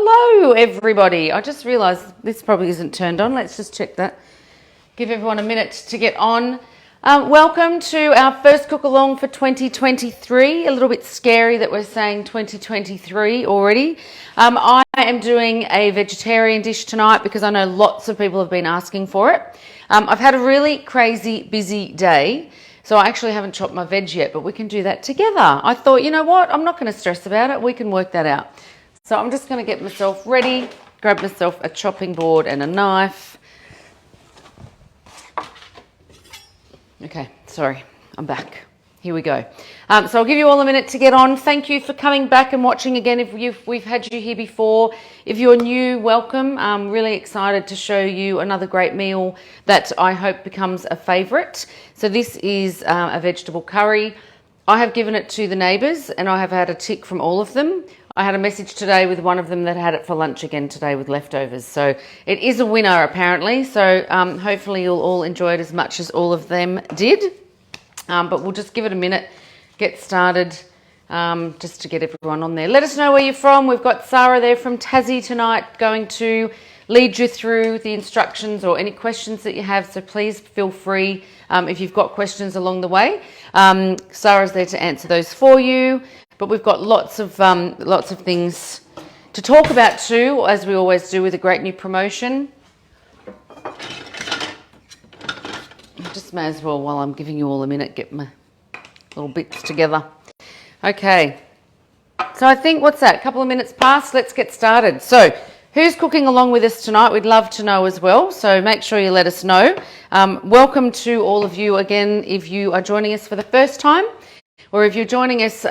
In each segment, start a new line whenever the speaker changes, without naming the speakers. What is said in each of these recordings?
Hello, everybody. I just realised this probably isn't turned on. Let's just check that. Give everyone a minute to get on. Welcome to our first cook along for 2023. A little bit scary that we're saying 2023 already. I am doing a vegetarian dish tonight because I know lots of people have been asking for it. I've had a really crazy busy day, so I actually haven't chopped my veg yet, but we can do that together. I thought, you know what? I'm not going to stress about it. We can work that out. So I'm just going to get myself ready, grab myself a chopping board and a knife. Okay, sorry, I'm back. Here we go. So I'll give you all a minute to get on. Thank you for coming back and watching again. If we've had you here before. If you're new, welcome. I'm really excited to show you another great meal that I hope becomes a favourite. So this is a vegetable curry. I have given it to the neighbours and I have had a tick from all of them. I had a message today with one of them that had it for lunch again today with leftovers. So it is a winner apparently. So hopefully you'll all enjoy it as much as all of them did. But we'll just give it a minute, get started, just to get everyone on there. Let us know where you're from. We've got Sarah there from Tassie tonight going to lead you through the instructions or any questions that you have. So please feel free if you've got questions along the way. Sarah's there to answer those for you. But we've got lots of things to talk about too, as we always do with a great new promotion. I just may as well, while I'm giving you all a minute, get my little bits together. Okay, so I think, what's that, a couple of minutes past? Let's get started. So who's cooking along with us tonight? We'd love to know as well, so make sure you let us know. Welcome to all of you again if you are joining us for the first time. Or if you're joining us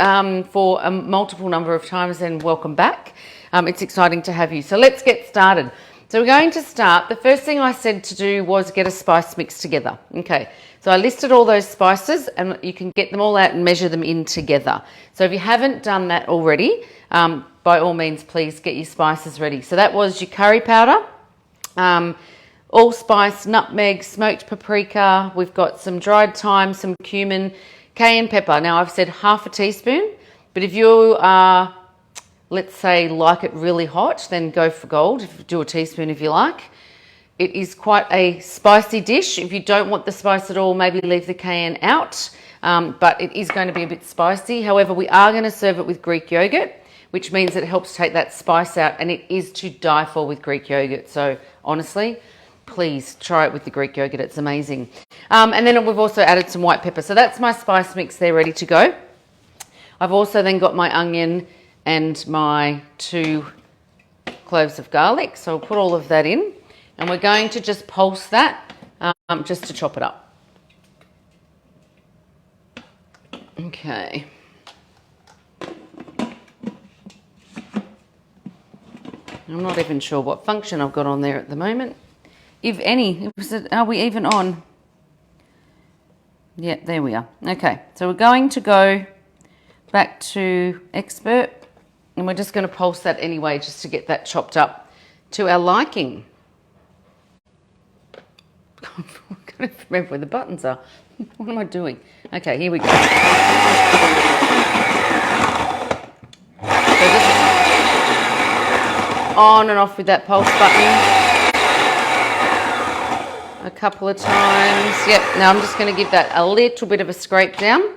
for a multiple number of times, then welcome back. It's exciting to have you. So let's get started. So we're going to start. The first thing I said to do was get a spice mix together. Okay, so I listed all those spices and you can get them all out and measure them in together. So if you haven't done that already, by all means, please get your spices ready. So that was your curry powder, allspice, nutmeg, smoked paprika. We've got some dried thyme, some cumin, cayenne pepper. Now I've said half a teaspoon, but if you are, let's say, like it really hot, then go for gold. Do a teaspoon if you like. It is quite a spicy dish. If you don't want the spice at all, maybe leave the cayenne out, but it is going to be a bit spicy. However, we are going to serve it with Greek yogurt, which means it helps take that spice out, and it is to die for with Greek yogurt. So honestly, please try it with the Greek yogurt. It's amazing. And then we've also added some white pepper. So that's my spice mix there ready to go. I've also then got my onion and my 2 cloves of garlic. So I'll put all of that in and we're going to just pulse that just to chop it up. Okay. I'm not even sure what function I've got on there at the moment. If any, are we even on? Yeah, there we are. Okay, so we're going to go back to expert and we're just going to pulse that anyway just to get that chopped up to our liking. I can't remember where the buttons are. What am I doing? Okay, here we go. So just on and off with that pulse button. A couple of times. Yep, now I'm just going to give that a little bit of a scrape down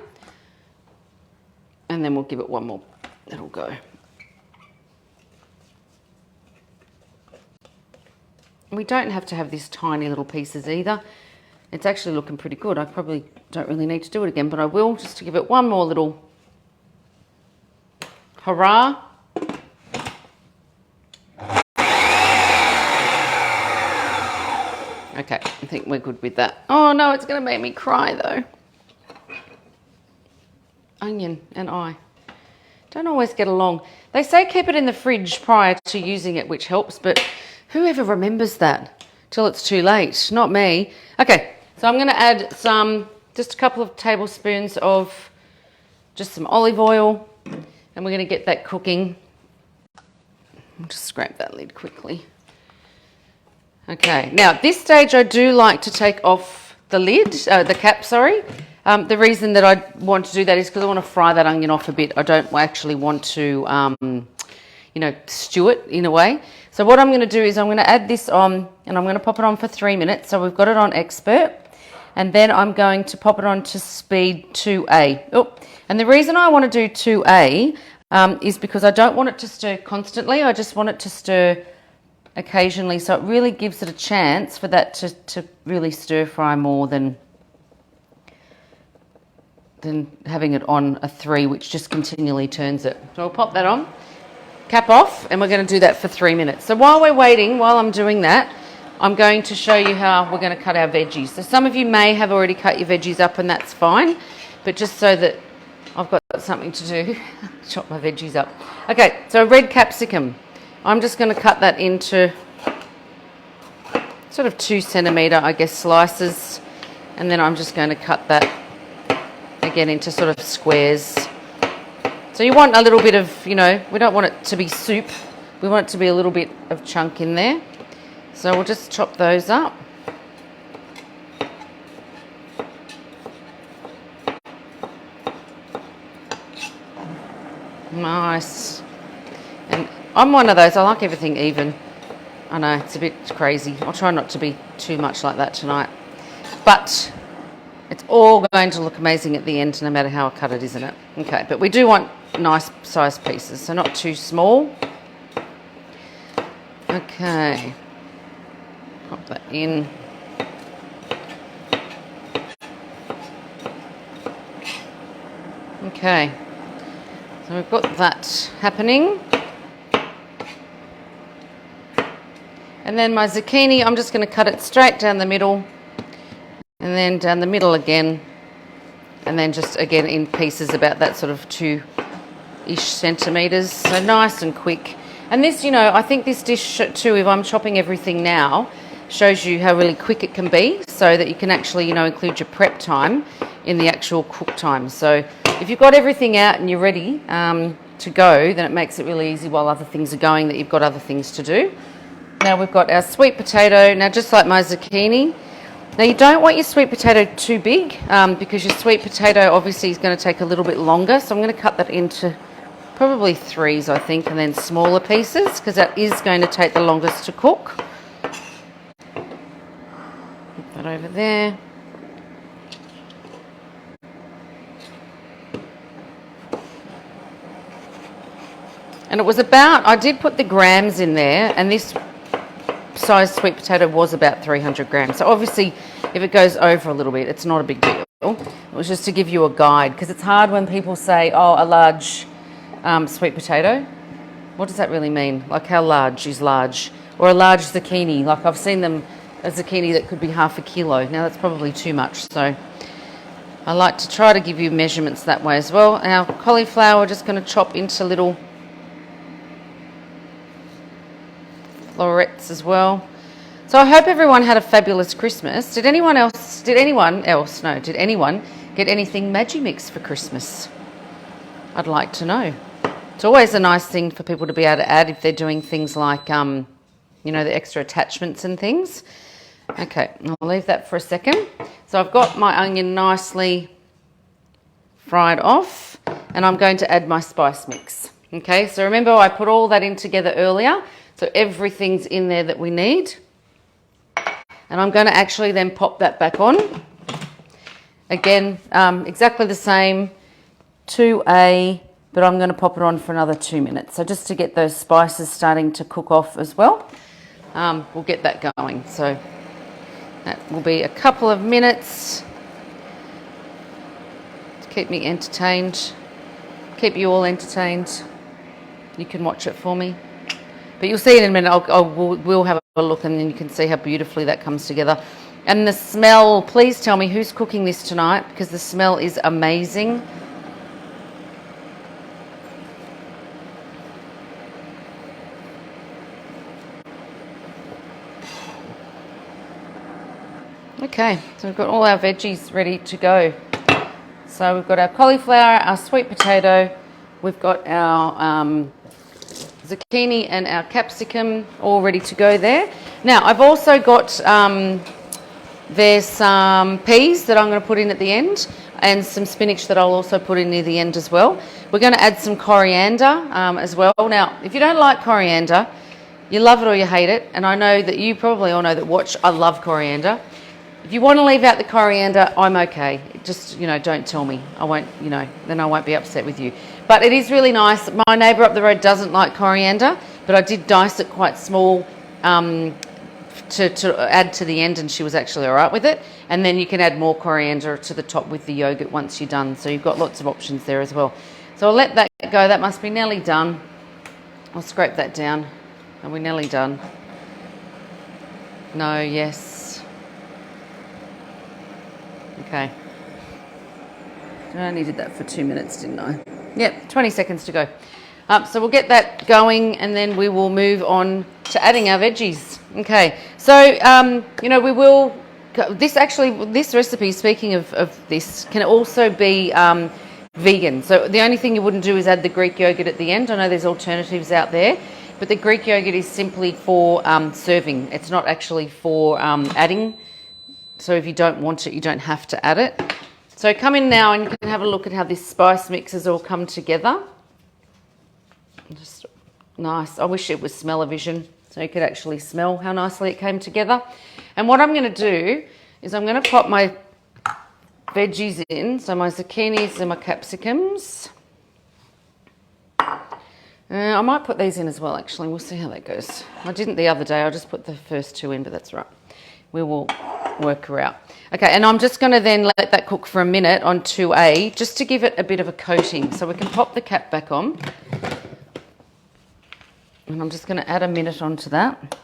and then we'll give it one more. That'll go. We don't have to have these tiny little pieces either. It's actually looking pretty good. I probably don't really need to do it again, but I will just to give it one more little hurrah. Okay, I think we're good with that. Oh no, it's going to make me cry though. Onion and I don't always get along. They say keep it in the fridge prior to using it, which helps, but whoever remembers that till it's too late? Not me. Okay, so I'm going to add just a couple of tablespoons of just some olive oil, and we're going to get that cooking. I'll just scrape that lid quickly. Okay, now at this stage I do like to take off the lid, the cap, sorry. The reason that I want to do that is because I want to fry that onion off a bit. I don't actually want to stew it in a way. So what I'm going to do is I'm going to add this on, and I'm going to pop it on for 3 minutes. So we've got it on expert, and then I'm going to pop it on to speed 2A. Oh, and the reason I want to do 2A is because I don't want it to stir constantly. I just want it to stir occasionally, so it really gives it a chance for that to really stir fry more than having it on a 3, which just continually turns it. So I'll pop that on, cap off, and we're going to do that for 3 minutes. So while we're waiting, while I'm doing that, I'm going to show you how we're going to cut our veggies. So some of you may have already cut your veggies up, and that's fine, but just so that I've got something to do, chop my veggies up. Okay, so red capsicum. I'm just going to cut that into sort of 2 centimetre, I guess, slices, and then I'm just going to cut that again into sort of squares. So you want a little bit of, we don't want it to be soup. We want it to be a little bit of chunk in there. So we'll just chop those up. Nice. And I'm one of those, I like everything even. I know, it's a bit crazy. I'll try not to be too much like that tonight. But it's all going to look amazing at the end, no matter how I cut it, isn't it? Okay, but we do want nice sized pieces, so not too small. Okay. Pop that in. Okay. So we've got that happening. And then my zucchini, I'm just going to cut it straight down the middle, and then down the middle again, and then just again in pieces about that sort of 2-ish centimetres. So nice and quick. And this, I think this dish too, if I'm chopping everything now, shows you how really quick it can be, so that you can actually, include your prep time in the actual cook time. So if you've got everything out and you're ready to go, then it makes it really easy while other things are going, that you've got other things to do. Now we've got our sweet potato. Now, just like my zucchini, now you don't want your sweet potato too big because your sweet potato obviously is going to take a little bit longer. So I'm going to cut that into probably 3s, I think, and then smaller pieces, because that is going to take the longest to cook. Put that over there. And it was about, I did put the grams in there, and this size sweet potato was about 300 grams. So obviously, if it goes over a little bit, it's not a big deal. It was just to give you a guide, because it's hard when people say, oh, a large sweet potato. What does that really mean? Like, how large is large? Or a large zucchini. Like, I've seen them, a zucchini that could be half a kilo. Now, that's probably too much. So I like to try to give you measurements that way as well. Our cauliflower, we're just going to chop into little florets as well. So I hope everyone had a fabulous Christmas. Did anyone get anything Magimix for Christmas? I'd like to know. It's always a nice thing for people to be able to add if they're doing things like, the extra attachments and things. Okay, I'll leave that for a second. So I've got my onion nicely fried off, and I'm going to add my spice mix. Okay, so remember I put all that in together earlier. So everything's in there that we need. And I'm going to actually then pop that back on. Again, exactly the same, 2A, but I'm going to pop it on for another 2 minutes. So just to get those spices starting to cook off as well, we'll get that going. So that will be a couple of minutes to keep me entertained, keep you all entertained. You can watch it for me. But you'll see in a minute, we'll have a look, and then you can see how beautifully that comes together. And the smell, please tell me who's cooking this tonight, because the smell is amazing. Okay, so we've got all our veggies ready to go. So we've got our cauliflower, our sweet potato, we've got our zucchini and our capsicum all ready to go there. Now I've also got there's some peas that I'm going to put in at the end. and some spinach that I'll also put in near the end as well. We're going to add some coriander as well. Now, if you don't like coriander, you love it or you hate it, and I know that you probably all know that I love coriander. If you want to leave out the coriander, I'm okay. Just, don't tell me. I won't, then I won't be upset with you. But it is really nice. My neighbour up the road doesn't like coriander, but I did dice it quite small to add to the end, and she was actually all right with it. And then you can add more coriander to the top with the yogurt once you're done. So you've got lots of options there as well. So I'll let that go. That must be nearly done. I'll scrape that down. Are we nearly done? No, yes. Okay. I only did that for 2 minutes, didn't I? Yep, 20 seconds to go. So we'll get that going, and then we will move on to adding our veggies. Okay. So, we will... This recipe, speaking of this, can also be vegan. So the only thing you wouldn't do is add the Greek yogurt at the end. I know there's alternatives out there, but the Greek yogurt is simply for serving. It's not actually for adding. So if you don't want it, you don't have to add it. So come in now and you can have a look at how this spice mix has all come together. Just nice. I wish it was smell-o-vision so you could actually smell how nicely it came together. And what I'm going to do is I'm going to pop my veggies in. So my zucchinis and my capsicums. I might put these in as well, actually. We'll see how that goes. I didn't the other day. I just put the first two in, but that's right. We will work her out. Okay, and I'm just going to then let that cook for a minute on 2A just to give it a bit of a coating. So we can pop the cap back on. And I'm just going to add a minute onto that.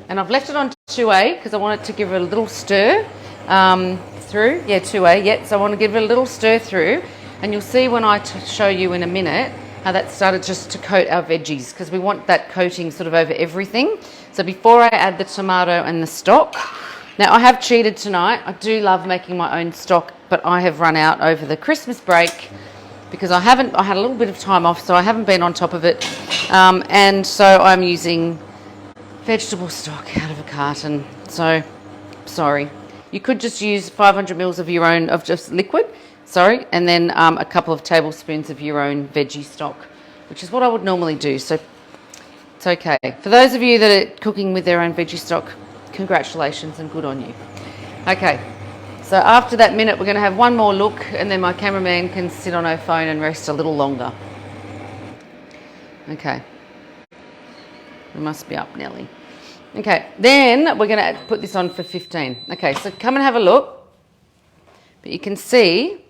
And I've left it on 2A because I want it to give it a little stir through. Yeah, 2A, yeah. So I want to give it a little stir through. And you'll see when I show you in a minute how that started just to coat our veggies, because we want that coating sort of over everything. So before I add the tomato and the stock, now I have cheated tonight. I do love making my own stock, but I have run out over the Christmas break because I had a little bit of time off, so I haven't been on top of it. And so I'm using vegetable stock out of a carton. So, sorry. You could just use 500 mils of your own, of just liquid. Sorry, and then a couple of tablespoons of your own veggie stock, which is what I would normally do, so it's okay. For those of you that are cooking with their own veggie stock, congratulations and good on you. Okay, so after that minute, we're going to have one more look, and then my cameraman can sit on her phone and rest a little longer. Okay, we must be up nearly. Okay, then we're going to put this on for 15. Okay, so come and have a look, but you can see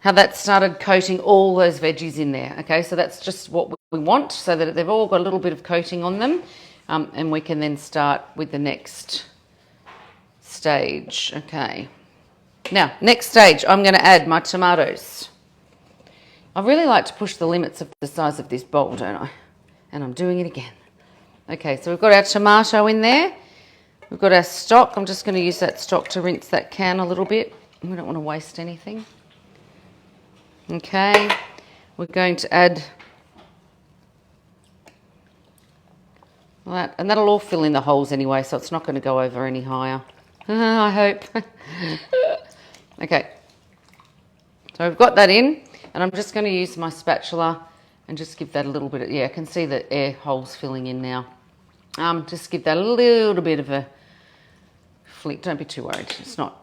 how that started coating all those veggies in there. Okay, so that's just what we want, so that they've all got a little bit of coating on them, and we can then start with the next stage. Okay, now next stage, I'm going to add my tomatoes. I really like to push the limits of the size of this bowl, don't I? And I'm doing it again. Okay, so we've got our tomato in there. We've got our stock. I'm just going to use that stock to rinse that can a little bit. We don't want to waste anything. Okay, we're going to add that, and that'll all fill in the holes anyway, so it's not going to go over any higher. I hope. Okay, so we've got that in, and I'm just going to use my spatula and just give that a little bit of, yeah, I can see the air holes filling in now. Just give that a little bit of a flick. Don't be too worried. It's not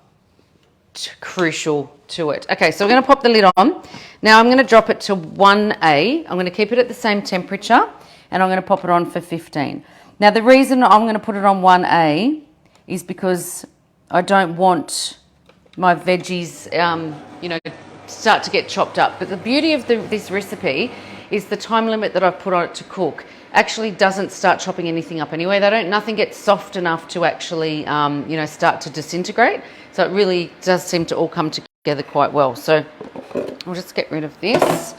crucial to it. Okay, so we're going to pop the lid on. Now I'm going to drop it to 1A. I'm going to keep it at the same temperature, and I'm going to pop it on for 15. Now the reason I'm going to put it on 1A is because I don't want my veggies, start to get chopped up. But the beauty of this recipe is the time limit that I've put on it to cook actually doesn't start chopping anything up anyway. Nothing gets soft enough to actually, start to disintegrate. So it really does seem to all come together quite well. So I'll just get rid of this.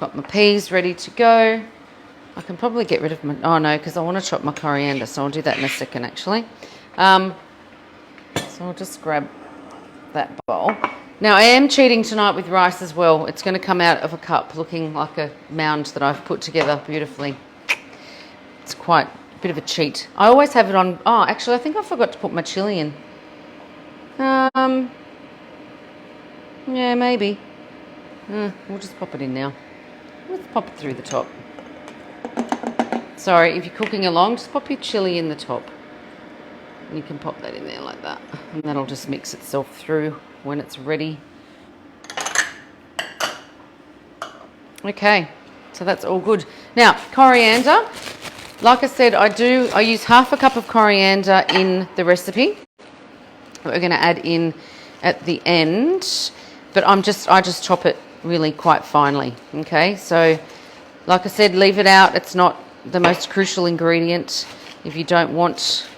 Got my peas ready to go. I can probably get rid of my, oh no, because I want to chop my coriander. So I'll do that in a second actually. So I'll just grab that bowl. Now I am cheating tonight with rice as well. It's going to come out of a cup looking like a mound that I've put together beautifully. It's quite a bit of a cheat. I always have it on, oh actually I think I forgot to put my chilli in. Yeah, maybe. We'll just pop it in now. Let's pop it through the top. Sorry, if you're cooking along, just pop your chilli in the top. And you can pop that in there like that. And that'll just mix itself through when it's ready. Okay, so that's all good. Now, coriander. Like I said, I use half a cup of coriander in the recipe. We're going to add in at the end, but I just chop it really quite finely. Okay, so like I said, leave it out. It's not the most crucial ingredient. If you don't want,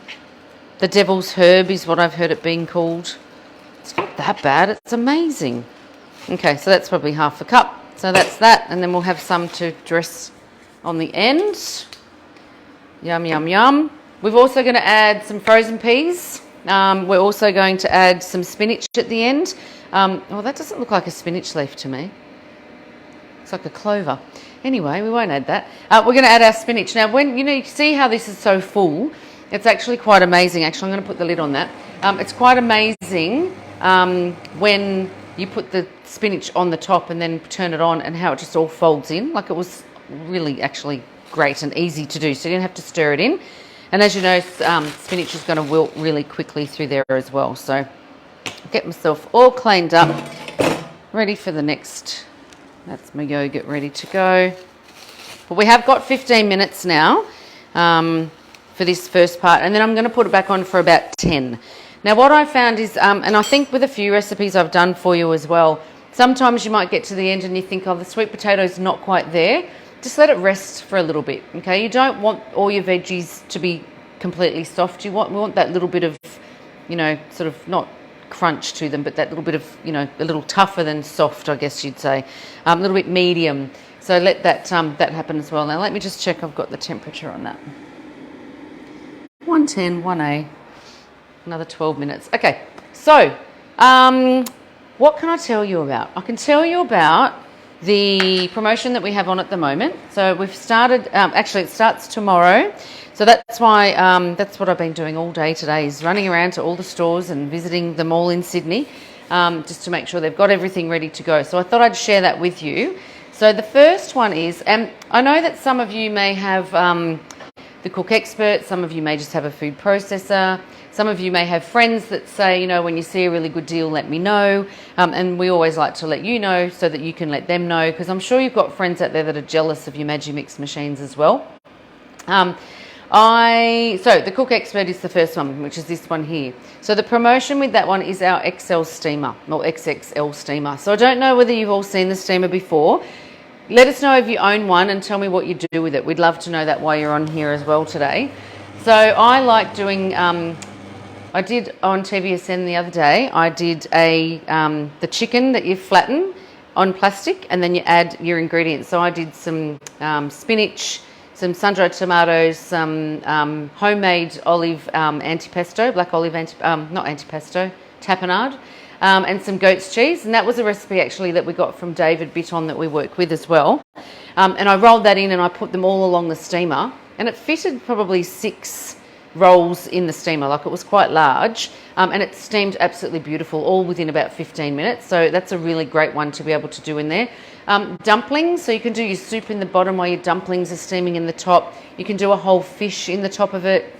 the devil's herb is what I've heard it being called. It's not that bad. It's amazing. Okay, so that's probably half a cup. So that's that, and then we'll have some to dress on the end. Yum, yum, yum. We're also going to add some frozen peas. We're also going to add some spinach at the end. Well, that doesn't look like a spinach leaf to me. It's like a clover. Anyway, we won't add that. We're going to add our spinach. Now, when you see how this is so full, it's actually quite amazing. Actually, I'm going to put the lid on that. It's quite amazing when you put the spinach on the top and then turn it on and how it just all folds in. Like, it was really actually great and easy to do, so you didn't have to stir it in. And as you know, spinach is going to wilt really quickly through there as well. So get myself all cleaned up, ready for the next. That's my yogurt ready to go. But we have got 15 minutes now for this first part, and then I'm going to put it back on for about 10. Now what I found is, and I think with a few recipes I've done for you as well, sometimes you might get to the end and you think, oh, the sweet potato's not quite there. Just let it rest for a little bit, okay? You don't want all your veggies to be completely soft. We want that little bit of, sort of not crunch to them, but that little bit of, a little tougher than soft, I guess you'd say. A little bit medium. So let that happen as well. Now let me just check I've got the temperature on that. 110, 1A, another 12 minutes. Okay, so what can I tell you about? I can tell you about the promotion that we have on at the moment. So we've started, actually it starts tomorrow. So that's why, that's what I've been doing all day today, is running around to all the stores and visiting them all in Sydney, just to make sure they've got everything ready to go. So I thought I'd share that with you. So the first one is, I know that some of you may have the Cook Expert, some of you may just have a food processor, some of you may have friends that say, when you see a really good deal, let me know. And we always like to let you know so that you can let them know, because I'm sure you've got friends out there that are jealous of your Magimix machines as well. So the Cook Expert is the first one, which is this one here. So the promotion with that one is our XL steamer, or XXL steamer. So I don't know whether you've all seen the steamer before. Let us know if you own one and tell me what you do with it. We'd love to know that while you're on here as well today. So I like doing, I did on TBSN the other day, I did the chicken that you flatten on plastic and then you add your ingredients. So I did some spinach, some sun-dried tomatoes, some homemade olive antipasto, black olive, not antipasto, tapenade, and some goat's cheese. And that was a recipe actually that we got from David Bitton that we work with as well. And I rolled that in and I put them all along the steamer, and it fitted probably 6 rolls in the steamer. Like, it was quite large, and it steamed absolutely beautiful, all within about 15 minutes. So that's a really great one to be able to do in there. Dumplings, so you can do your soup in the bottom while your dumplings are steaming in the top. You can do a whole fish in the top of it.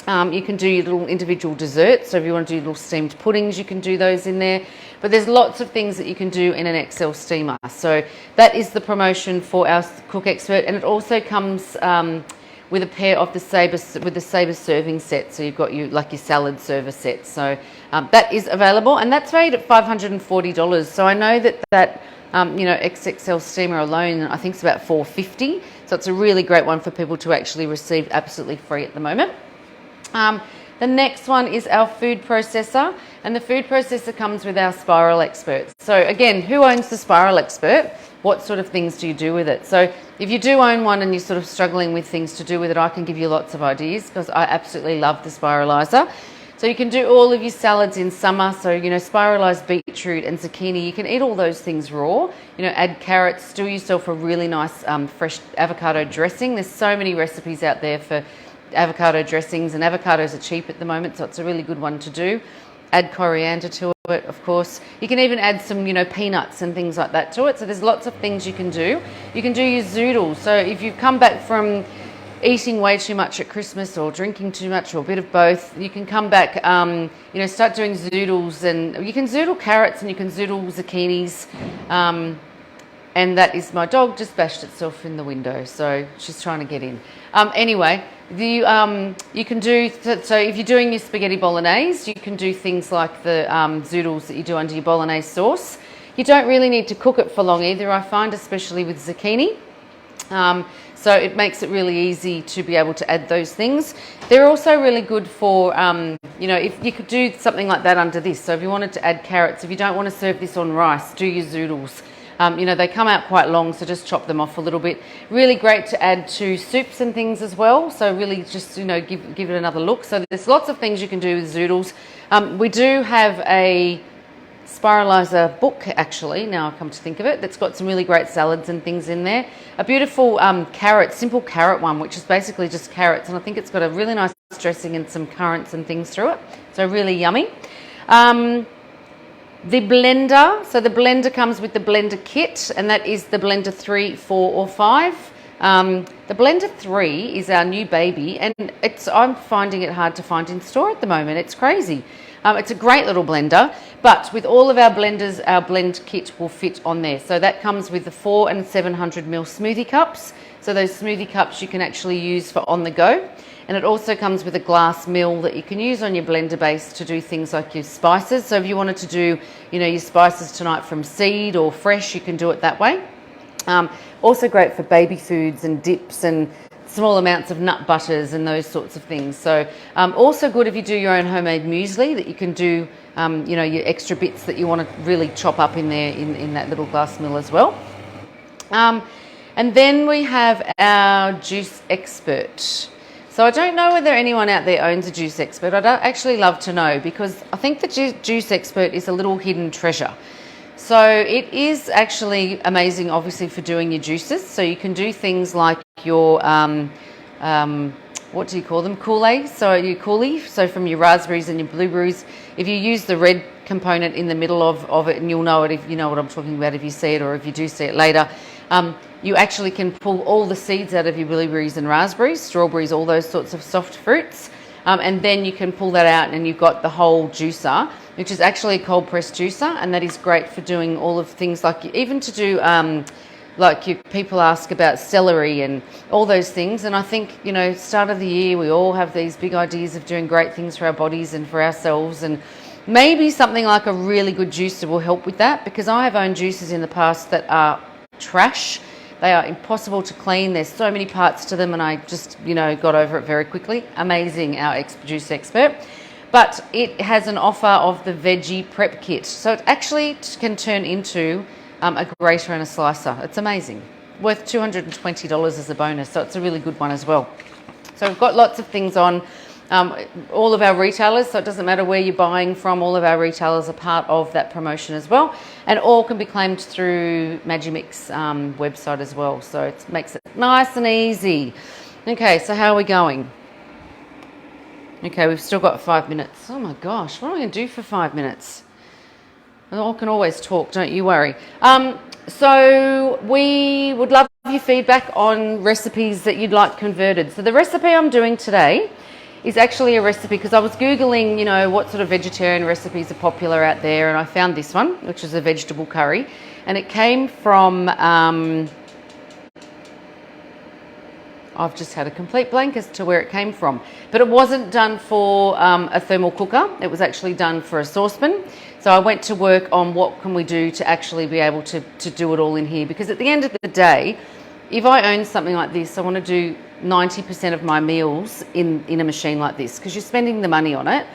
You can do your little individual desserts. So if you want to do little steamed puddings, you can do those in there. But there's lots of things that you can do in an XL steamer. So that is the promotion for our Cook Expert, and it also comes with a pair of the Sabre serving set. So you've got your salad server set. So that is available, and that's valued at $540. So I know that XXL steamer alone, I think it's about $450. So it's a really great one for people to actually receive absolutely free at the moment. The next one is our food processor, and the food processor comes with our Spiral Expert. So again, who owns the Spiral Expert? What sort of things do you do with it? So if you do own one and you're sort of struggling with things to do with it, I can give you lots of ideas, because I absolutely love the spiralizer. So you can do all of your salads in summer. So, spiralized beetroot and zucchini, you can eat all those things raw. Add carrots, do yourself a really nice fresh avocado dressing. There's so many recipes out there for avocado dressings, and avocados are cheap at the moment, so it's a really good one to do. add coriander to it, of course. You can even add some, you know, peanuts and things like that to it. So there's lots of things you can do. You can do your zoodles. So if you come back from eating way too much at Christmas or drinking too much or a bit of both, you can come back, you know, start doing zoodles, and you can zoodle carrots and you can zoodle zucchinis. And that is, my dog just bashed itself in the window, so she's trying to get in. Anyway, you can do, so if you're doing your spaghetti bolognese, you can do things like the zoodles that you do under your bolognese sauce. You don't really need to cook it for long either, I find, especially with zucchini. So it makes it really easy to be able to add those things. They're also really good for, you know, if you could do something like that under this. So if you wanted to add carrots, if you don't want to serve this on rice, do your zoodles. You know, they come out quite long, so just chop them off a little bit. Really great to add to soups and things as well. So really just, you know, give it another look. So there's lots of things you can do with zoodles. We do have a spiralizer book, actually, now I come to think of it, that's got some really great salads and things in there. A beautiful simple carrot one, which is basically just carrots, and I think it's got a really nice dressing and some currants and things through it. So really yummy. The blender, so the blender comes with the blender kit, and that is the blender 3, 4 or 5. The blender 3 is our new baby, and I'm finding it hard to find in store at the moment. It's crazy. It's a great little blender, but with all of our blenders, our blend kit will fit on there. So that comes with the 400 and 700 ml smoothie cups. So those smoothie cups you can actually use for on the go. And it also comes with a glass mill that you can use on your blender base to do things like your spices. So if you wanted to do, you know, your spices tonight from seed or fresh, you can do it that way. Also great for baby foods and dips and small amounts of nut butters and those sorts of things. So also good if you do your own homemade muesli, that you can do, you know, your extra bits that you want to really chop up in there in that little glass mill as well. And then we have our juice expert. So I don't know whether anyone out there owns a juice expert. I'd actually love to know, because I think the juice expert is a little hidden treasure. So it is actually amazing, obviously, for doing your juices. So you can do things like your, what do you call them? Kool-Aid. So your coulis, so from your raspberries and your blueberries. If you use the red component in the middle of it, and you'll know it if you know what I'm talking about if you see it, or if you do see it later, you actually can pull all the seeds out of your blueberries and raspberries, strawberries, all those sorts of soft fruits. And then you can pull that out and you've got the whole juicer, which is actually a cold pressed juicer, and that is great for doing all of things like, even to do, people ask about celery and all those things. And I think, you know, start of the year, we all have these big ideas of doing great things for our bodies and for ourselves, and maybe something like a really good juicer will help with that, because I have owned juicers in the past that are trash. They are impossible to clean. There's so many parts to them, and I just, you know, got over it very quickly. Amazing, our juice expert. But it has an offer of the veggie prep kit. So it actually can turn into a grater and a slicer. It's amazing. Worth $220 as a bonus. So it's a really good one as well. So we've got lots of things on. All of our retailers, so it doesn't matter where you're buying from, all of our retailers are part of that promotion as well, and all can be claimed through Magimix website as well, so it makes it nice and easy. Okay, so how are we going? Okay, we've still got 5 minutes. Oh my gosh, what am I going to do for 5 minutes? I can always talk, don't you worry. So we would love your feedback on recipes that you'd like converted. So the recipe I'm doing today is actually a recipe, because I was Googling, you know, what sort of vegetarian recipes are popular out there, and I found this one, which is a vegetable curry, and it came from, I've just had a complete blank as to where it came from, but it wasn't done for a thermal cooker, it was actually done for a saucepan. So I went to work on what can we do to actually be able to do it all in here, because at the end of the day, if I own something like this, I want to do 90% of my meals in a machine like this, because you're spending the money on it.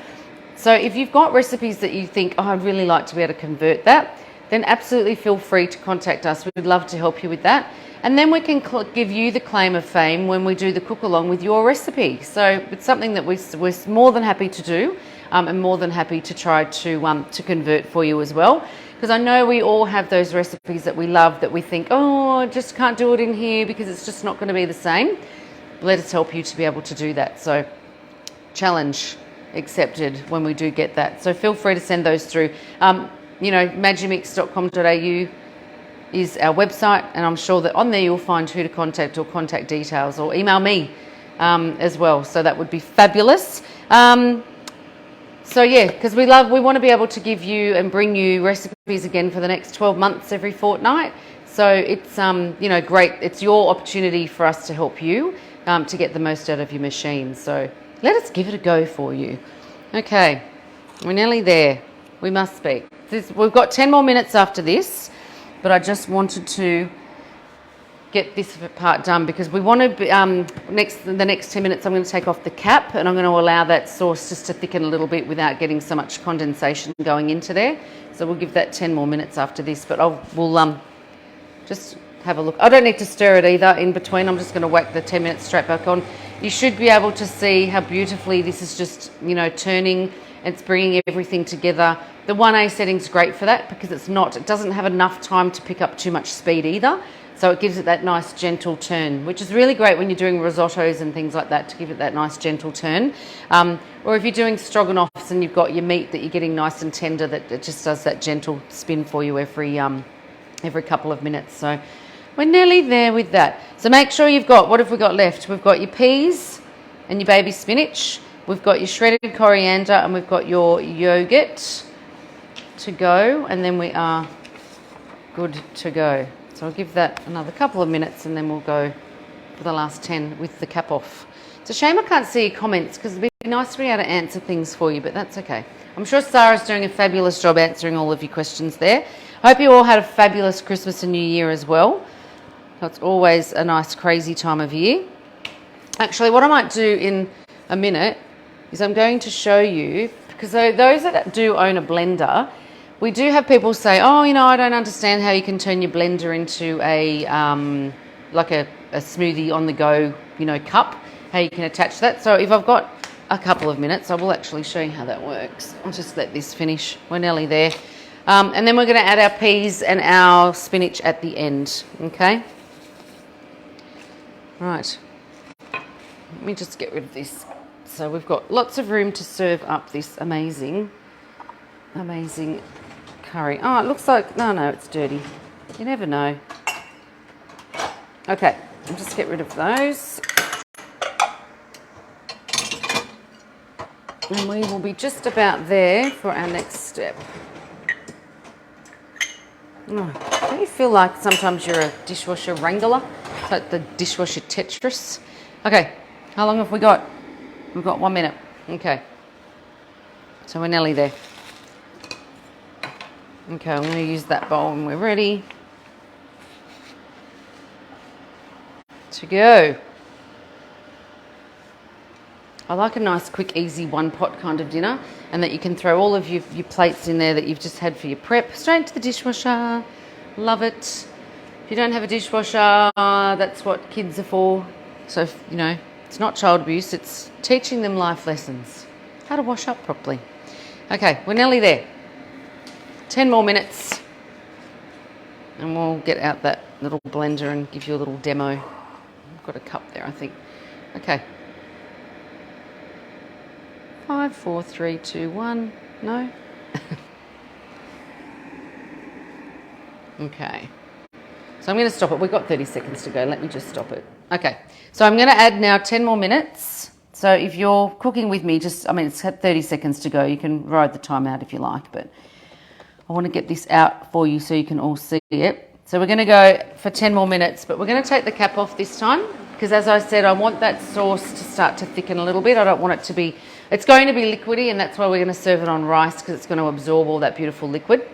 So if you've got recipes that you think, oh, I'd really like to be able to convert that, then absolutely feel free to contact us. We'd love to help you with that. And then we can give you the claim of fame when we do the cook along with your recipe. So it's something that we're more than happy to do, and more than happy to try to convert for you as well. Because I know we all have those recipes that we love, that we think, oh, I just can't do it in here because it's just not going to be the same. Let us help you to be able to do that. So challenge, accepted when we do get that. So feel free to send those through. Magimix.com.au is our website, and I'm sure that on there you'll find who to contact or contact details, or email me as well. So that would be fabulous. So yeah, because we want to be able to give you and bring you recipes again for the next 12 months every fortnight. So it's great. It's your opportunity for us to help you to get the most out of your machine. So let us give it a go for you. Okay, we're nearly there. We must be. We've got 10 more minutes after this, but I just wanted to get this part done because we want to be, the next 10 minutes I'm going to take off the cap, and I'm going to allow that sauce just to thicken a little bit without getting so much condensation going into there. So we'll give that 10 more minutes after this, but we'll just have a look. I don't need to stir it either in between. I'm just going to whack the 10 minutes straight back on. You should be able to see how beautifully this is just, turning. It's bringing everything together. The 1A setting's great for that because it doesn't have enough time to pick up too much speed either. So it gives it that nice gentle turn, which is really great when you're doing risottos and things like that, to give it that nice gentle turn. Or if you're doing stroganoffs and you've got your meat that you're getting nice and tender, that it just does that gentle spin for you every couple of minutes. So we're nearly there with that. So make sure what have we got left? We've got your peas and your baby spinach. We've got your shredded coriander, and we've got your yogurt to go, and then we are good to go. So I'll give that another couple of minutes, and then we'll go for the last 10 with the cap off. It's a shame I can't see your comments because it'd be nice to be able to answer things for you, but that's okay. I'm sure Sarah's doing a fabulous job answering all of your questions there. I hope you all had a fabulous Christmas and New Year as well. It's always a nice, crazy time of year. Actually, what I might do in a minute is I'm going to show you, because those that do own a blender, we do have people say, I don't understand how you can turn your blender into a smoothie on the go, cup, how you can attach that. So if I've got a couple of minutes, I will actually show you how that works. I'll just let this finish. We're nearly there. And then we're going to add our peas and our spinach at the end, okay? Right. Let me just get rid of this. So we've got lots of room to serve up this amazing curry. Oh, it looks like, no, it's dirty. You never know. Okay, I'll just get rid of those. And we will be just about there for our next step. Oh, don't you feel like sometimes you're a dishwasher wrangler? It's like the dishwasher Tetris. Okay, how long have we got? We've got 1 minute. Okay. So we're nearly there. Okay, I'm going to use that bowl when we're ready to go. I like a nice, quick, easy one-pot kind of dinner, and that you can throw all of your plates in there that you've just had for your prep straight into the dishwasher. Love it. If you don't have a dishwasher, that's what kids are for. So, it's not child abuse, it's teaching them life lessons. How to wash up properly. Okay, we're nearly there. 10 more minutes and we'll get out that little blender and give you a little demo. I've got a cup there, I think. Okay. 5, 4, 3, 2, 1. No? Okay. So I'm going to stop it. We've got 30 seconds to go. Let me just stop it. Okay. So I'm going to add now 10 more minutes. So if you're cooking with me, it's had 30 seconds to go. You can ride the time out if you like, but I want to get this out for you so you can all see it. So we're going to go for 10 more minutes, but we're going to take the cap off this time because, as I said, I want that sauce to start to thicken a little bit. I don't want it to be, it's going to be liquidy, and that's why we're going to serve it on rice because it's going to absorb all that beautiful liquid.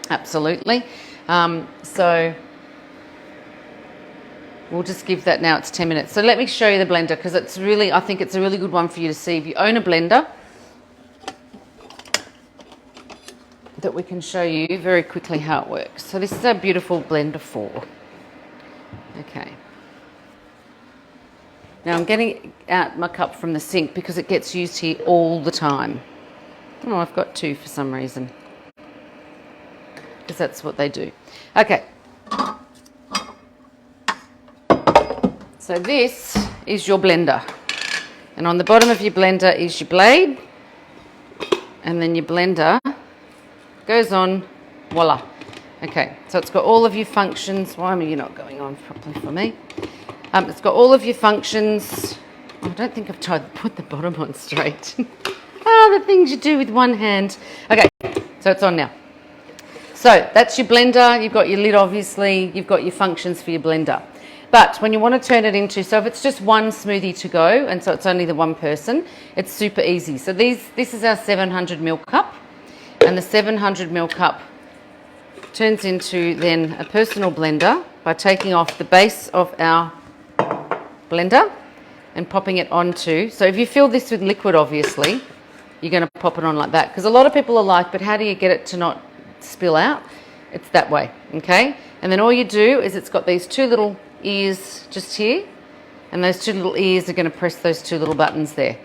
Absolutely. So we'll just give that now, it's 10 minutes. So let me show you the blender because I think it's a really good one for you to see. If you own a blender, that we can show you very quickly how it works. So this is our beautiful blender 4. Okay. Now I'm getting out my cup from the sink because it gets used here all the time. Oh, I've got 2 for some reason. Because that's what they do. Okay. So this is your blender. And on the bottom of your blender is your blade. and then your blender goes on, voila. Okay, so it's got all of your functions. Why are you not going on properly for me? It's got all of your functions. I don't think I've tried to put the bottom on straight. The things you do with one hand. Okay, so it's on now. So that's your blender. You've got your lid, obviously. You've got your functions for your blender. But when you want to turn it into, so if it's just one smoothie to go, and so it's only the one person, it's super easy. So this is our 700 ml cup, and the 700 ml cup turns into then a personal blender by taking off the base of our blender and popping it onto. So if you fill this with liquid, obviously, you're going to pop it on like that, because a lot of people are like, but how do you get it to not spill out? It's that way, okay? And then all you do is it's got these two little ears just here, and those two little ears are going to press those two little buttons there,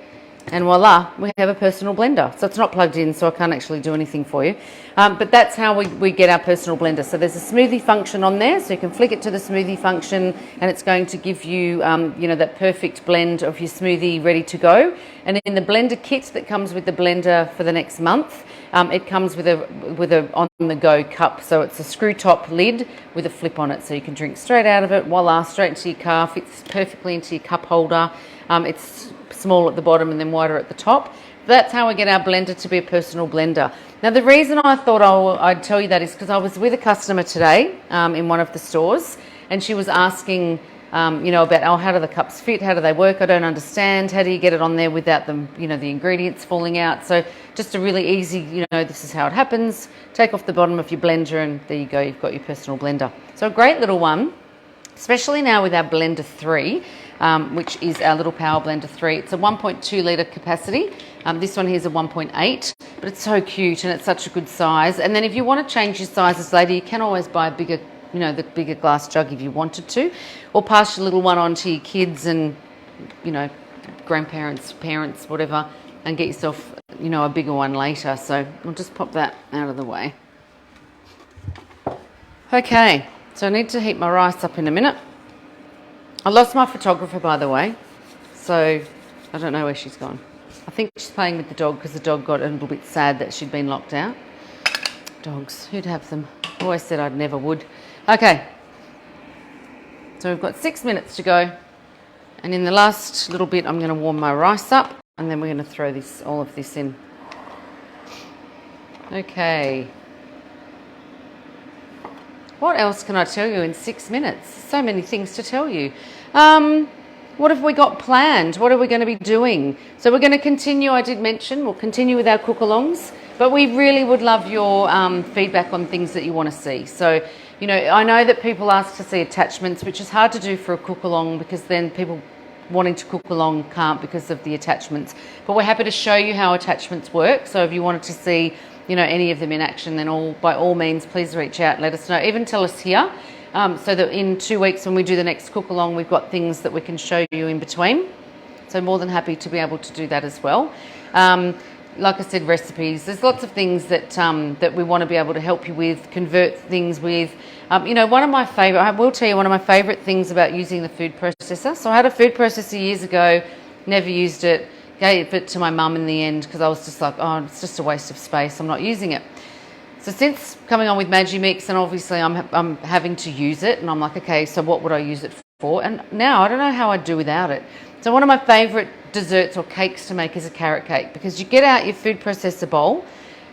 and voila, we have a personal blender. So it's not plugged in, so I can't actually do anything for you, but that's how we get our personal blender. So there's a smoothie function on there, so you can flick it to the smoothie function, and it's going to give you that perfect blend of your smoothie ready to go. And in the blender kit that comes with the blender for the next month, it comes with a on-the-go cup. So it's a screw top lid with a flip on it, so you can drink straight out of it, voila, straight into your car, fits perfectly into your cup holder. It's small at the bottom and then wider at the top. That's how we get our blender to be a personal blender. Now, the reason I thought I'd tell you that is because I was with a customer today in one of the stores, and she was asking about, how do the cups fit? How do they work? I don't understand. How do you get it on there without them, the ingredients falling out? So just a really easy, this is how it happens. Take off the bottom of your blender and there you go. You've got your personal blender. So a great little one, especially now with our blender 3, which is our little power blender 3. It's a 1.2 litre capacity. This one here is a 1.8, but it's so cute and it's such a good size. And then if you want to change your sizes later, you can always buy a bigger, the bigger glass jug if you wanted to, or pass your little one on to your kids and, grandparents, parents, whatever, and get yourself, a bigger one later. So I'll just pop that out of the way. Okay, so I need to heat my rice up in a minute. I lost my photographer, by the way, so I don't know where she's gone. I think she's playing with the dog because the dog got a little bit sad that she'd been locked out. Dogs, who'd have them? I always said I'd never would. Okay, so we've got 6 minutes to go, and in the last little bit I'm going to warm my rice up, and then we're going to throw all of this in. Okay. What else can I tell you in 6 minutes? So many things to tell you. What have we got planned? What are we going to be doing? So we're going to continue, I did mention, we'll continue with our cookalongs, but we really would love your feedback on things that you want to see. So, I know that people ask to see attachments, which is hard to do for a cookalong because then people wanting to cook along can't because of the attachments. But we're happy to show you how attachments work. So if you wanted to see any of them in action, then by all means, please reach out, let us know. Even tell us here, so that in 2 weeks when we do the next cook along, we've got things that we can show you in between. So more than happy to be able to do that as well. Like I said, recipes. There's lots of things that we want to be able to help you with, convert things with. One of my favourite, I will tell you one of my favourite things about using the food processor. So I had a food processor years ago, never used it. Gave it to my mum in the end because I was just like, oh, it's just a waste of space. I'm not using it. So since coming on with Magimix, and obviously I'm having to use it, and I'm like, okay, so what would I use it for? And now I don't know how I'd do without it. So one of my favourite desserts or cakes to make is a carrot cake, because you get out your food processor bowl,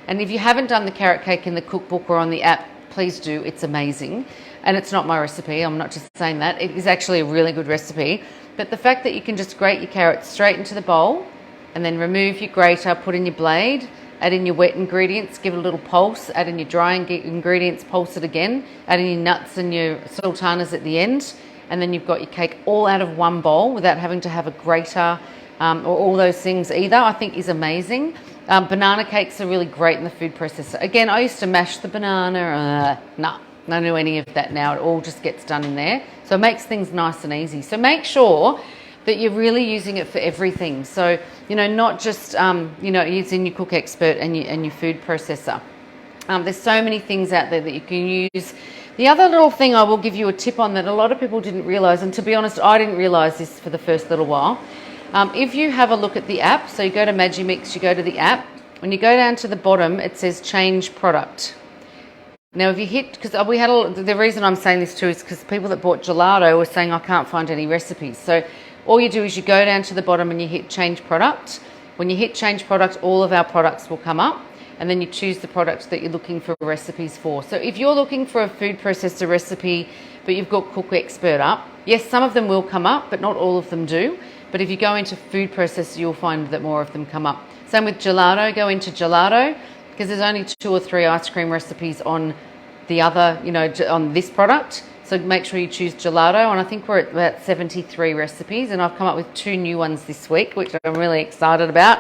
and if you haven't done the carrot cake in the cookbook or on the app, please do. It's amazing. And it's not my recipe. I'm not just saying that. It is actually a really good recipe. But the fact that you can just grate your carrots straight into the bowl, and then remove your grater, put in your blade, add in your wet ingredients, give it a little pulse, add in your dry ingredients, pulse it again, add in your nuts and your sultanas at the end, and then you've got your cake all out of one bowl without having to have a grater or all those things either, I think is amazing. Banana cakes are really great in the food processor. Again, I used to mash the banana. I don't do any of that now. It all just gets done in there. So it makes things nice and easy. So make sure that you're really using it for everything. So, not just, using your Cook Expert and your food processor. There's so many things out there that you can use. The other little thing I will give you a tip on that a lot of people didn't realise, and to be honest, I didn't realise this for the first little while. If you have a look at the app, so you go to Magimix, you go to the app, when you go down to the bottom, it says change product. Now, if you hit, because the reason I'm saying this too is because people that bought gelato were saying, I can't find any recipes. So all you do is you go down to the bottom and you hit change product. When you hit change product, all of our products will come up, and then you choose the product that you're looking for recipes for. So if you're looking for a food processor recipe, but you've got Cook Expert up, yes, some of them will come up, but not all of them do. But if you go into food processor, you'll find that more of them come up. Same with gelato, go into gelato, because there's only 2 or 3 ice cream recipes on the other, on this product. So make sure you choose gelato, and I think we're at about 73 recipes, and I've come up with 2 new ones this week, which I'm really excited about.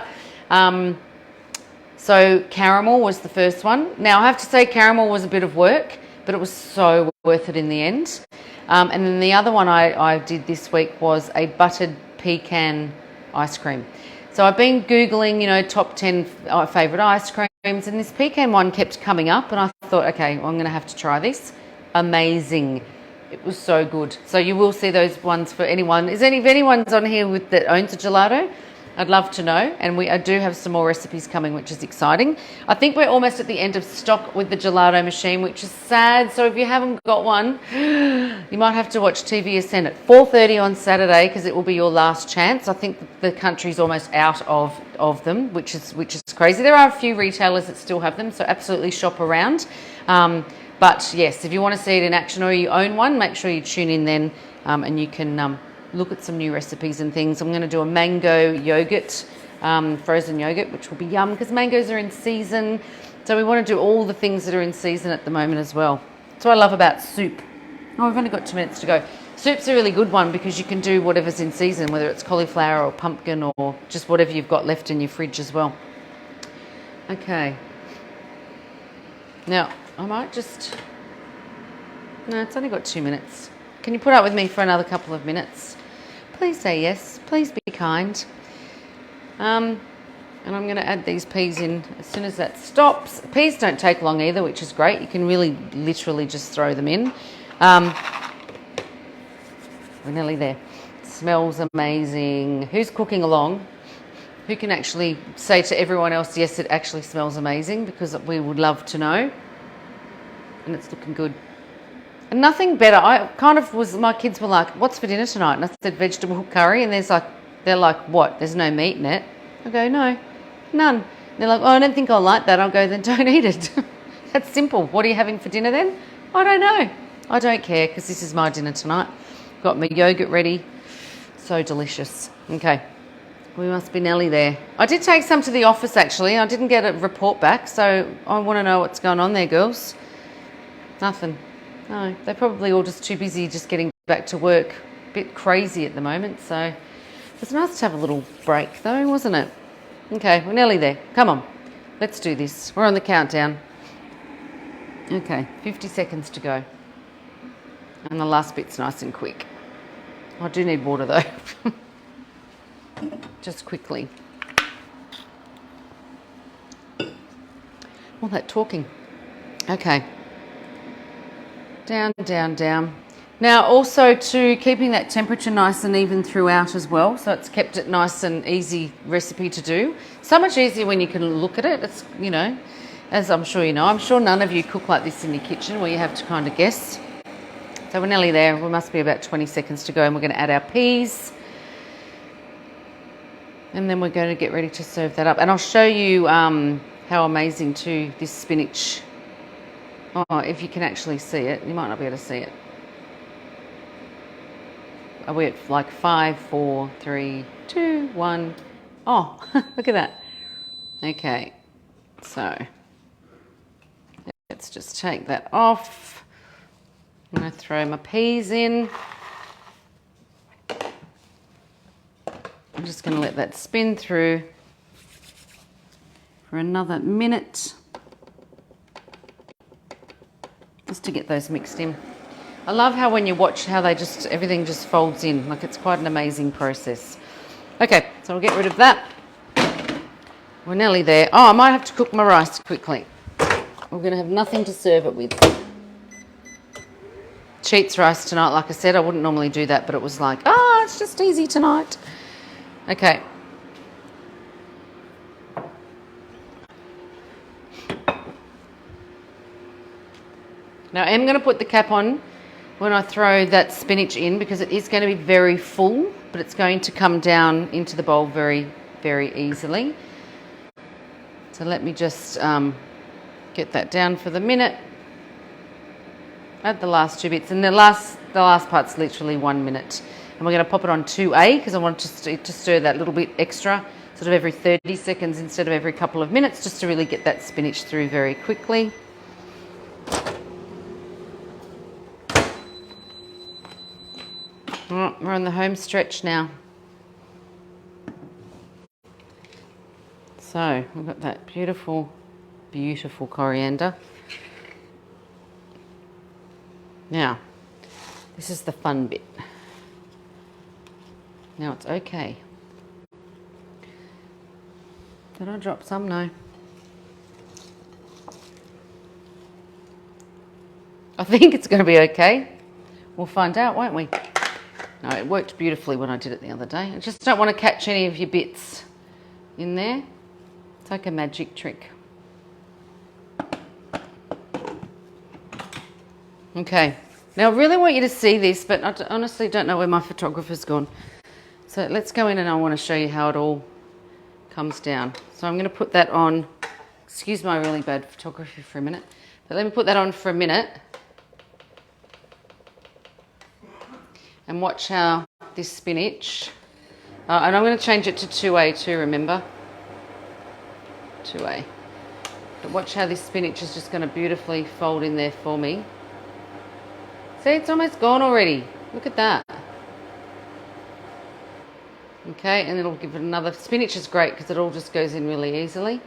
So caramel was the first one. Now I have to say caramel was a bit of work, but it was so worth it in the end. And then the other one I did this week was a buttered pecan ice cream. So I've been Googling, top 10 favourite ice creams, and this pecan one kept coming up, and I thought, okay, well, I'm going to have to try this. Amazing. It was so good. So you will see those ones for anyone. If anyone's on here that owns a gelato, I'd love to know. And I do have some more recipes coming, which is exciting. I think we're almost at the end of stock with the gelato machine, which is sad. So if you haven't got one, you might have to watch TVSN at 4:30 on Saturday, because it will be your last chance. I think the country's almost out of them, which is crazy. There are a few retailers that still have them, so absolutely shop around. But yes, if you want to see it in action or you own one, make sure you tune in then, and you can look at some new recipes and things. I'm going to do a mango yogurt, frozen yogurt, which will be yum, because mangoes are in season. So we want to do all the things that are in season at the moment as well. That's what I love about soup. Oh, we've only got 2 minutes to go. Soup's a really good one because you can do whatever's in season, whether it's cauliflower or pumpkin or just whatever you've got left in your fridge as well. Okay. Now, I might just... No, it's only got 2 minutes. Can you put up with me for another couple of minutes? Please say yes. Please be kind. And I'm going to add these peas in as soon as that stops. Peas don't take long either, which is great. You can really literally just throw them in. We're nearly there. Smells amazing. Who's cooking along? Who can actually say to everyone else, yes, it actually smells amazing, because we would love to know. And it's looking good. And nothing better. My kids were like, what's for dinner tonight? And I said vegetable curry, and they're like, what? There's no meat in it. I go, no, none. And they're like, oh, I don't think I'll like that. I'll go, then don't eat it. That's simple. What are you having for dinner then? I don't know. I don't care, because this is my dinner tonight. Got my yogurt ready. So delicious. Okay. We must be nearly there. I did take some to the office, actually. I didn't get a report back, so I want to know what's going on there, girls. Nothing. No, they're probably all just too busy just getting back to work. A bit crazy at the moment, so it was nice to have a little break though, wasn't it? Okay, we're nearly there. Come on, let's do this. We're on the countdown. Okay, 50 seconds to go. And the last bit's nice and quick. I do need water though. Just quickly. All that talking. Okay. Down, down, down. Now also to keeping that temperature nice and even throughout as well, so it's kept it nice and easy recipe to do. So much easier when you can look at it. It's, as I'm sure you know, I'm sure none of you cook like this in your kitchen where you have to kind of guess. So we're nearly there. We must be about 20 seconds to go, and we're going to add our peas. And then we're going to get ready to serve that up. And I'll show you how amazing too this spinach. Oh, if you can actually see it. You might not be able to see it. Are we at like 5, 4, 3, 2, 1? Oh, look at that. Okay, so let's just take that off. I'm going to throw my peas in. I'm just going to let that spin through for another minute, just to get those mixed in. I love how when you watch how everything just folds in, like it's quite an amazing process. Okay, so we'll get rid of that. We're nearly there. Oh, I might have to cook my rice quickly. We're going to have nothing to serve it with. Sheets rice tonight, like I said. I wouldn't normally do that, but it was like, it's just easy tonight. Okay. Now I am going to put the cap on when I throw that spinach in because it is going to be very full, but it's going to come down into the bowl very, very easily. So let me just get that down for the minute. Add the last 2 bits, and the last part's literally 1 minute. And we're going to pop it on 2A because I want to stir that little bit extra, sort of every 30 seconds instead of every couple of minutes, just to really get that spinach through very quickly. All right, we're on the home stretch now. So we've got that beautiful, beautiful coriander. Now, this is the fun bit. Now it's okay. Did I drop some? No. I think it's going to be okay. We'll find out, won't we? No, it worked beautifully when I did it the other day. I just don't want to catch any of your bits in there. It's like a magic trick. Okay, now I really want you to see this, but I honestly don't know where my photographer's gone. So let's go in and I want to show you how it all comes down. So I'm going to put that on, excuse my really bad photography for a minute, but let me put that on for a minute and watch how this spinach, and I'm going to change it to 2A too, remember? 2A. But watch how this spinach is just going to beautifully fold in there for me. See, it's almost gone already. Look at that. Okay, and it'll give it another. Spinach is great because it all just goes in really easily.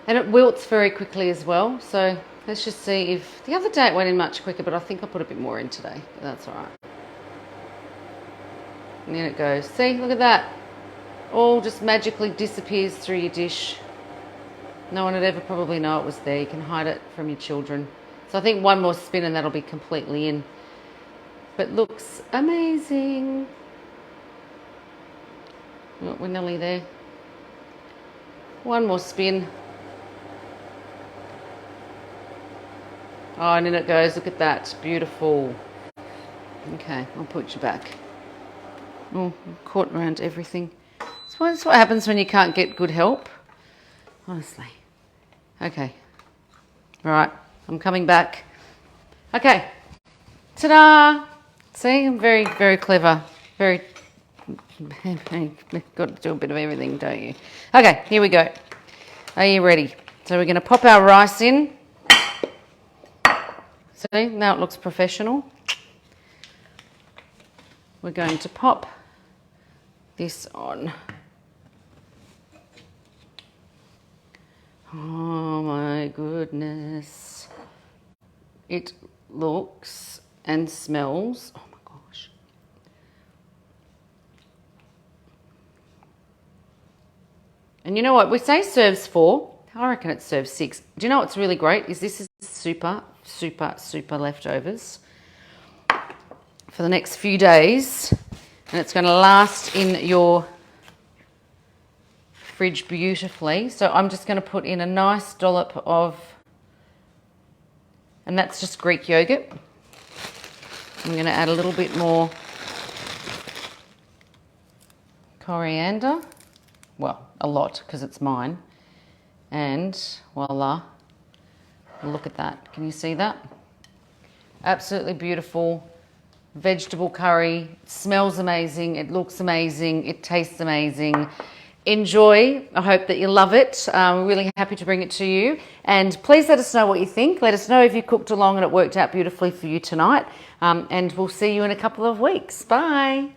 And it wilts very quickly as well. So let's just see if, the other day it went in much quicker, but I think I put a bit more in today. But that's all right. And then it goes. See, look at that. All just magically disappears through your dish. No one would ever probably know it was there. You can hide it from your children. So I think one more spin and that'll be completely in. But looks amazing. Oh, we're nearly there. One more spin. Oh, and in it goes. Look at that. Beautiful. Okay, I'll put you back. Oh, I'm caught around everything. That's what happens when you can't get good help. Honestly. Okay. Right. I'm coming back. Okay. Ta-da! See, I'm very, very clever. Very, got to do a bit of everything, don't you? Okay, here we go. Are you ready? So we're going to pop our rice in. See, now it looks professional. We're going to pop this on. Oh my goodness. It looks and smells, oh my gosh. And you know what, we say serves 4, I reckon it serves 6. Do you know what's really great is this is super, super, super leftovers for the next few days, and it's going to last in your fridge beautifully. So I'm just going to put in a nice dollop of, and that's just Greek yogurt. I'm going to add a little bit more coriander. Well, a lot because it's mine. And voila, look at that. Can you see that? Absolutely beautiful vegetable curry. It smells amazing. It looks amazing. It tastes amazing. Enjoy. I hope that you love it. We're really happy to bring it to you. And please let us know what you think. Let us know if you cooked along and it worked out beautifully for you tonight. And we'll see you in a couple of weeks. Bye.